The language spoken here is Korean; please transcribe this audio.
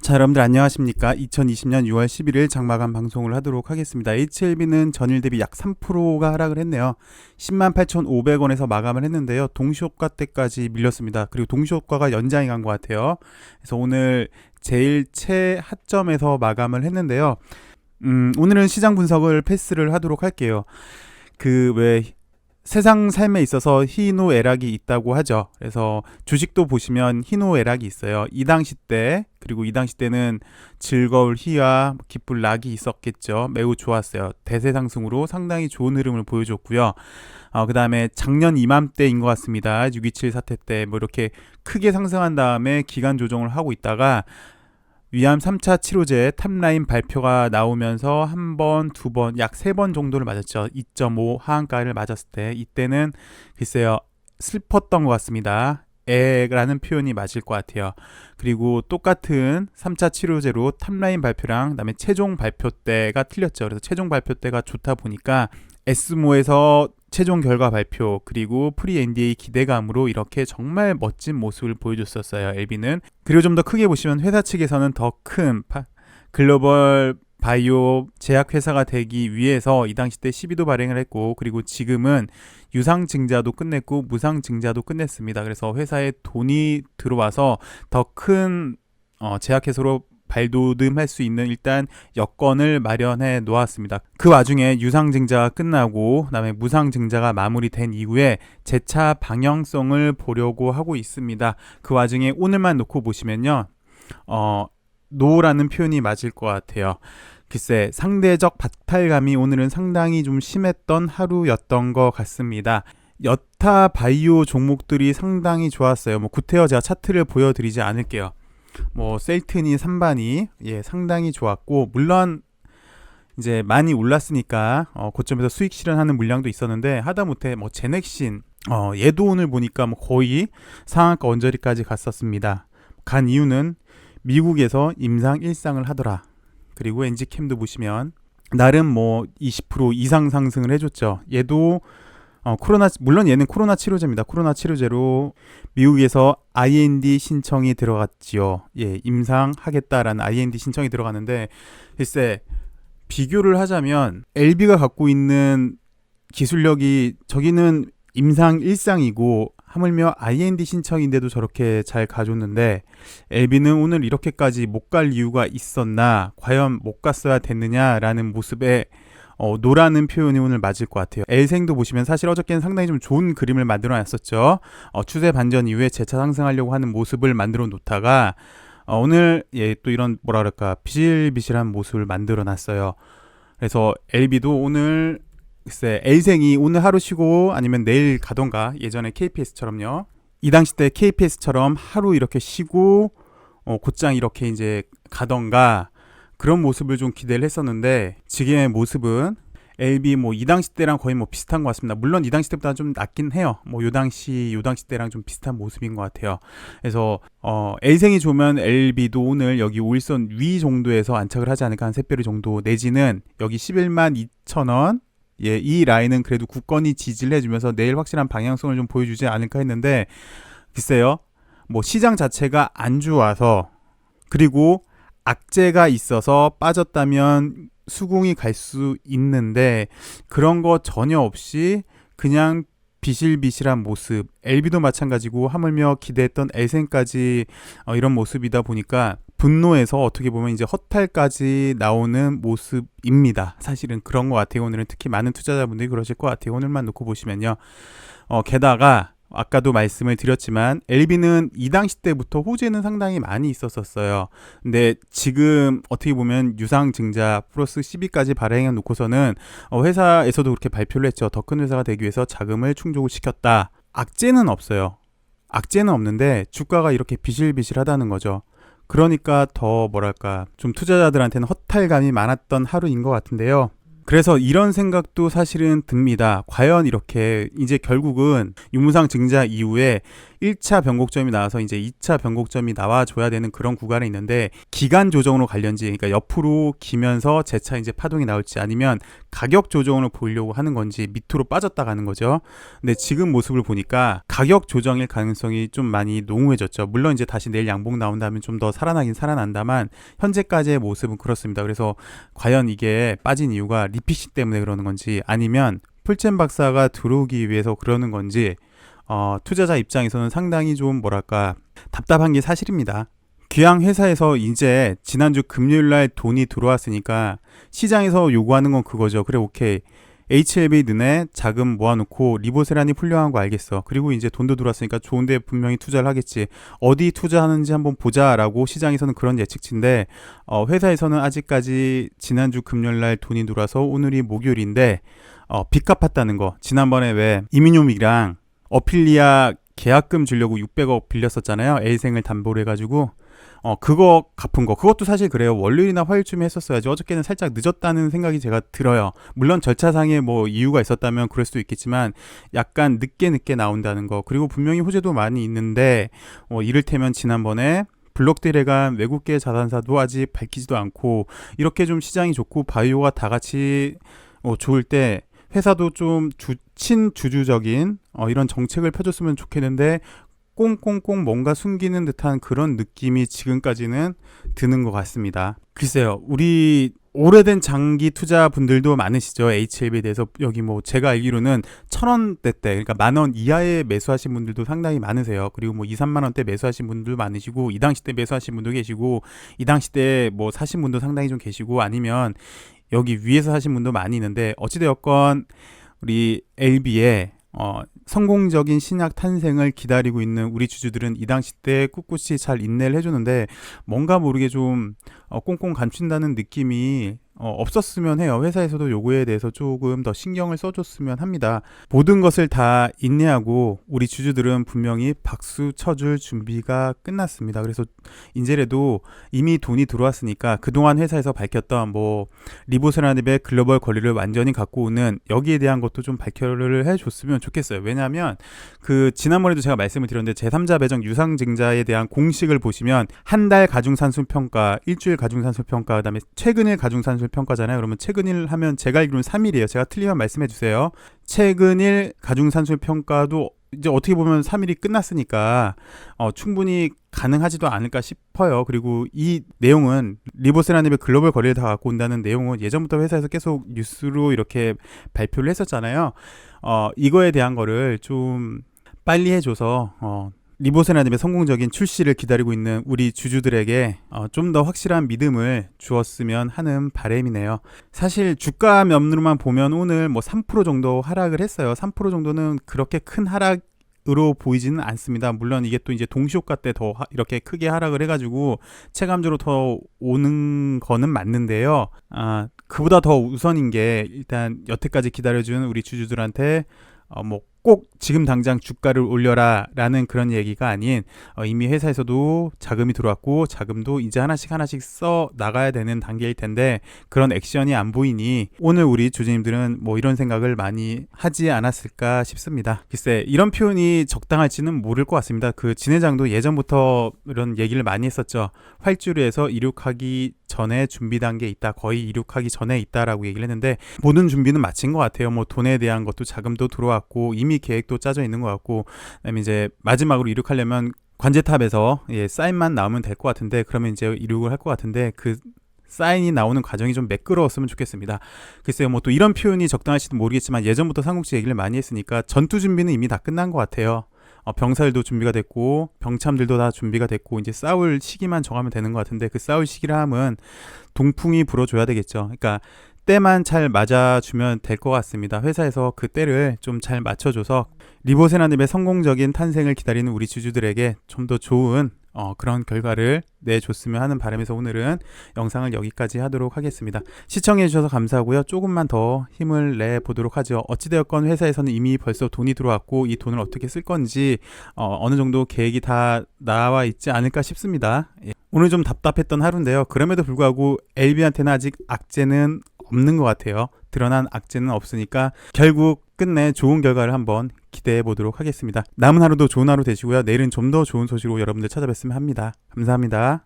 자, 여러분들 안녕하십니까? 2020년 6월 11일 장마감 방송을 하도록 하겠습니다. HLB는 전일 대비 약 3%가 하락을 했네요. 108,500원에서 마감을 했는데요. 동시효과 때까지 밀렸습니다. 그리고 동시효과가 연장이 간 것 같아요. 그래서 오늘 제일 최하점에서 마감을 했는데요. 오늘은 시장 분석을 패스를 하도록 할게요. 왜 세상 삶에 있어서 희노애락이 있다고 하죠. 그래서 주식도 보시면 희노애락이 있어요. 이 당시 때, 그리고 이 당시 때는 즐거울 희와 기쁠 낙이 있었겠죠. 매우 좋았어요. 대세 상승으로 상당히 좋은 흐름을 보여줬고요. 그 다음에 작년 이맘때인 것 같습니다. 6.27 사태 때 뭐 이렇게 크게 상승한 다음에 기간 조정을 하고 있다가 위암 3차 치료제 탑라인 발표가 나오면서 한 번, 두 번, 약 세 번 정도를 맞았죠. 2.5 하한가를 맞았을 때 이때는 글쎄요 슬펐던 것 같습니다. 에라는 표현이 맞을 것 같아요. 그리고 똑같은 3차 치료제로 탑라인 발표랑 그다음에 최종 발표 때가 틀렸죠. 그래서 최종 발표 때가 좋다 보니까 에스모에서 최종 결과 발표 그리고 프리 NDA 기대감으로 이렇게 정말 멋진 모습을 보여줬었어요. LB는. 그리고 좀 더 크게 보시면 회사 측에서는 더 큰 글로벌 바이오 제약회사가 되기 위해서 이 당시 때 12도 발행을 했고, 그리고 지금은 유상증자도 끝냈고 무상증자도 끝냈습니다. 그래서 회사에 돈이 들어와서 더 큰 제약회사로 발돋움할 수 있는 일단 여건을 마련해 놓았습니다. 그 와중에 유상증자가 끝나고 그다음에 무상증자가 마무리된 이후에 재차 방향성을 보려고 하고 있습니다. 그 와중에 오늘만 놓고 보시면요, 노라는 표현이 맞을 것 같아요. 글쎄, 상대적 박탈감이 오늘은 상당히 좀 심했던 하루였던 것 같습니다. 여타 바이오 종목들이 상당히 좋았어요. 구태여 제가 차트를 보여드리지 않을게요. 셀트니 3반이 상당히 좋았고, 물론 이제 많이 올랐으니까 고점에서 수익 실현하는 물량도 있었는데, 하다못해 제넥신 얘도 오늘 보니까 거의 상한가 언저리까지 갔었습니다. 간 이유는 미국에서 임상 1상을 하더라. 그리고 엔지캠도 보시면 나름 20% 이상 상승을 해줬죠. 얘도 물론 얘는 코로나 치료제입니다. 코로나 치료제로 미국에서 IND 신청이 들어갔지요. 임상하겠다라는 IND 신청이 들어갔는데, 글쎄, 비교를 하자면 LB가 갖고 있는 기술력이, 저기는 임상 1상이고 하물며 IND 신청인데도 저렇게 잘 가줬는데, LB는 오늘 이렇게까지 못 갈 이유가 있었나, 과연 못 갔어야 됐느냐라는 모습에 노라는 표현이 오늘 맞을 것 같아요. L생도 보시면 사실 어저께는 상당히 좀 좋은 그림을 만들어 놨었죠. 추세 반전 이후에 재차 상승하려고 하는 모습을 만들어 놓다가 오늘 또 이런 비실비실한 모습을 만들어 놨어요. 그래서 LB도 오늘 글쎄 L생이 오늘 하루 쉬고 아니면 내일 가던가, 예전에 KPS처럼요. 이 당시 때 KPS처럼 하루 이렇게 쉬고 곧장 이렇게 이제 가던가, 그런 모습을 좀 기대를 했었는데, 지금의 모습은 LB 이 당시 때랑 거의 비슷한 것 같습니다. 물론 이 당시 때보다 좀 낫긴 해요. 요 당시 때랑 좀 비슷한 모습인 것 같아요. 그래서 L생이 좋으면 LB도 오늘 여기 5일선 위 정도에서 안착을 하지 않을까, 한 3배리 정도, 내지는 여기 11만 2천 원, 이 라인은 그래도 굳건히 지지를 해주면서 내일 확실한 방향성을 좀 보여주지 않을까 했는데, 글쎄요, 시장 자체가 안 좋아서, 그리고 악재가 있어서 빠졌다면 수긍이 갈 수 있는데, 그런 거 전혀 없이 그냥 비실비실한 모습, LB도 마찬가지고 하물며 기대했던 L생까지 이런 모습이다 보니까 분노해서 어떻게 보면 이제 허탈까지 나오는 모습입니다. 사실은 그런 것 같아요. 오늘은 특히 많은 투자자분들이 그러실 것 같아요. 오늘만 놓고 보시면요. 게다가 아까도 말씀을 드렸지만 LB는 이 당시 때부터 호재는 상당히 많이 있었어요. 근데 지금 어떻게 보면 유상증자 플러스 12까지 발행해 놓고서는 회사에서도 그렇게 발표를 했죠. 더 큰 회사가 되기 위해서 자금을 충족을 시켰다. 악재는 없어요. 악재는 없는데 주가가 이렇게 비실비실하다는 거죠. 그러니까 더 좀 투자자들한테는 허탈감이 많았던 하루인 것 같은데요. 그래서 이런 생각도 사실은 듭니다. 과연 이렇게 이제 결국은 유무상 증자 이후에 1차 변곡점이 나와서 이제 2차 변곡점이 나와줘야 되는 그런 구간에 있는데, 기간 조정으로 갈련지, 그러니까 옆으로 기면서 재차 이제 파동이 나올지, 아니면 가격 조정으로 보이려고 하는 건지 밑으로 빠졌다 가는 거죠. 근데 지금 모습을 보니까 가격 조정일 가능성이 좀 많이 농후해졌죠. 물론 이제 다시 내일 양봉 나온다면 좀 더 살아나긴 살아난다만, 현재까지의 모습은 그렇습니다. 그래서 과연 이게 빠진 이유가 리피시 때문에 그러는 건지, 아니면 풀잼 박사가 들어오기 위해서 그러는 건지, 투자자 입장에서는 상당히 좀 뭐랄까 답답한 게 사실입니다. 귀양 회사에서 이제 지난주 금요일날 돈이 들어왔으니까 시장에서 요구하는 건 그거죠. 그래, 오케이, HLB 너네 자금 모아놓고 리보세란이 훌륭한 거 알겠어. 그리고 이제 돈도 들어왔으니까 좋은데 분명히 투자를 하겠지. 어디 투자하는지 한번 보자라고 시장에서는 그런 예측치인데, 회사에서는 아직까지 지난주 금요일날 돈이 들어와서 오늘이 목요일인데, 빚 갚았다는 거. 지난번에 왜 이민용이랑 어필리아 계약금 주려고 600억 빌렸었잖아요. L생을 담보로 해가지고. 그거 갚은 거. 그것도 사실 그래요. 월요일이나 화요일쯤에 했었어야지. 어저께는 살짝 늦었다는 생각이 제가 들어요. 물론 절차상에 뭐 이유가 있었다면 그럴 수도 있겠지만, 약간 늦게 나온다는 거. 그리고 분명히 호재도 많이 있는데, 이를테면 지난번에 블록딜에 외국계 자산사도 아직 밝히지도 않고, 이렇게 좀 시장이 좋고 바이오가 다 같이 좋을 때 회사도 좀 친주주적인 이런 정책을 펴줬으면 좋겠는데, 꽁꽁꽁 뭔가 숨기는 듯한 그런 느낌이 지금까지는 드는 것 같습니다. 글쎄요, 우리 오래된 장기 투자분들도 많으시죠. HLB에 대해서. 여기 뭐 제가 알기로는 1,000원대 때, 그러니까 10,000원 이하에 매수하신 분들도 상당히 많으세요. 그리고 뭐 2, 3만원대 매수하신 분들도 많으시고, 이 당시 때 매수하신 분도 계시고, 이 당시 때 뭐 사신 분도 상당히 좀 계시고, 아니면 여기 위에서 사신 분도 많이 있는데, 어찌되었건 우리 LB에 성공적인 신약 탄생을 기다리고 있는 우리 주주들은 이 당시 때 꿋꿋이 잘 인내를 해주는데, 뭔가 모르게 좀 꽁꽁 감춘다는 느낌이 없었으면 해요. 회사에서도 요거에 대해서 조금 더 신경을 써줬으면 합니다. 모든 것을 다 인내하고 우리 주주들은 분명히 박수 쳐줄 준비가 끝났습니다. 그래서 이제라도 이미 돈이 들어왔으니까 그동안 회사에서 밝혔던 뭐 리보세라닙의 글로벌 권리를 완전히 갖고 오는, 여기에 대한 것도 좀 발표를 해줬으면 좋겠어요. 왜냐하면 그 지난번에도 제가 말씀을 드렸는데, 제3자 배정 유상증자에 대한 공식을 보시면 한 달 가중산술 평가, 일주일 가중산술 평가, 그다음에 최근일 가중산술 평가잖아요. 그러면 최근일 하면 제가 알기로는 3일이에요. 제가 틀리면 말씀해 주세요. 최근일 가중산술 평가도 이제 어떻게 보면 3일이 끝났으니까 충분히 가능하지도 않을까 싶어요. 그리고 이 내용은 리보세라닙의 글로벌 거래를 다 갖고 온다는 내용은 예전부터 회사에서 계속 뉴스로 이렇게 발표를 했었잖아요. 이거에 대한 거를 좀 빨리 해줘서 리보세라닙의 성공적인 출시를 기다리고 있는 우리 주주들에게 좀 더 확실한 믿음을 주었으면 하는 바람이네요. 사실 주가 면으로만 보면 오늘 뭐 3% 정도 하락을 했어요. 3% 정도는 그렇게 큰 하락으로 보이지는 않습니다. 물론 이게 또 이제 동시효과 때 더 이렇게 크게 하락을 해가지고 체감적으로 더 오는 거는 맞는데요. 그보다 더 우선인 게, 일단 여태까지 기다려준 우리 주주들한테 뭐 꼭 지금 당장 주가를 올려라 라는 그런 얘기가 아닌, 이미 회사에서도 자금이 들어왔고 자금도 이제 하나씩 써 나가야 되는 단계일 텐데, 그런 액션이 안 보이니 오늘 우리 주주님들은 뭐 이런 생각을 많이 하지 않았을까 싶습니다. 글쎄, 이런 표현이 적당할지는 모를 것 같습니다. 그 진 회장도 예전부터 이런 얘기를 많이 했었죠. 활주로에서 이륙하기 전에 준비 단계에 있다, 거의 이륙하기 전에 있다라고 얘기를 했는데, 모든 준비는 마친 것 같아요. 뭐 돈에 대한 것도 자금도 들어왔고 이미 계획도 짜져 있는 것 같고, 그다음에 이제 마지막으로 이륙하려면 관제탑에서 사인만 나오면 될 것 같은데, 그러면 이제 이륙을 할 것 같은데, 그 사인이 나오는 과정이 좀 매끄러웠으면 좋겠습니다. 글쎄요, 뭐 또 이런 표현이 적당할지도 모르겠지만, 예전부터 삼국지 얘기를 많이 했으니까 전투 준비는 이미 다 끝난 것 같아요. 병사들도 준비가 됐고 병참들도 다 준비가 됐고, 이제 싸울 시기만 정하면 되는 것 같은데, 그 싸울 시기를 하면 동풍이 불어줘야 되겠죠. 그러니까 때만 잘 맞아주면 될 것 같습니다. 회사에서 그 때를 좀 잘 맞춰줘서 리보세라닙의 성공적인 탄생을 기다리는 우리 주주들에게 좀 더 좋은 그런 결과를 내줬으면 하는 바람에서 오늘은 영상을 여기까지 하도록 하겠습니다. 시청해주셔서 감사하고요. 조금만 더 힘을 내보도록 하죠. 어찌되었건 회사에서는 이미 벌써 돈이 들어왔고, 이 돈을 어떻게 쓸 건지 어느 정도 계획이 다 나와 있지 않을까 싶습니다. 오늘 좀 답답했던 하루인데요. 그럼에도 불구하고 LB한테는 아직 악재는 없는 것 같아요. 드러난 악재는 없으니까 결국 끝내 좋은 결과를 한번 기대해 보도록 하겠습니다. 남은 하루도 좋은 하루 되시고요. 내일은 좀 더 좋은 소식으로 여러분들 찾아뵙으면 합니다. 감사합니다.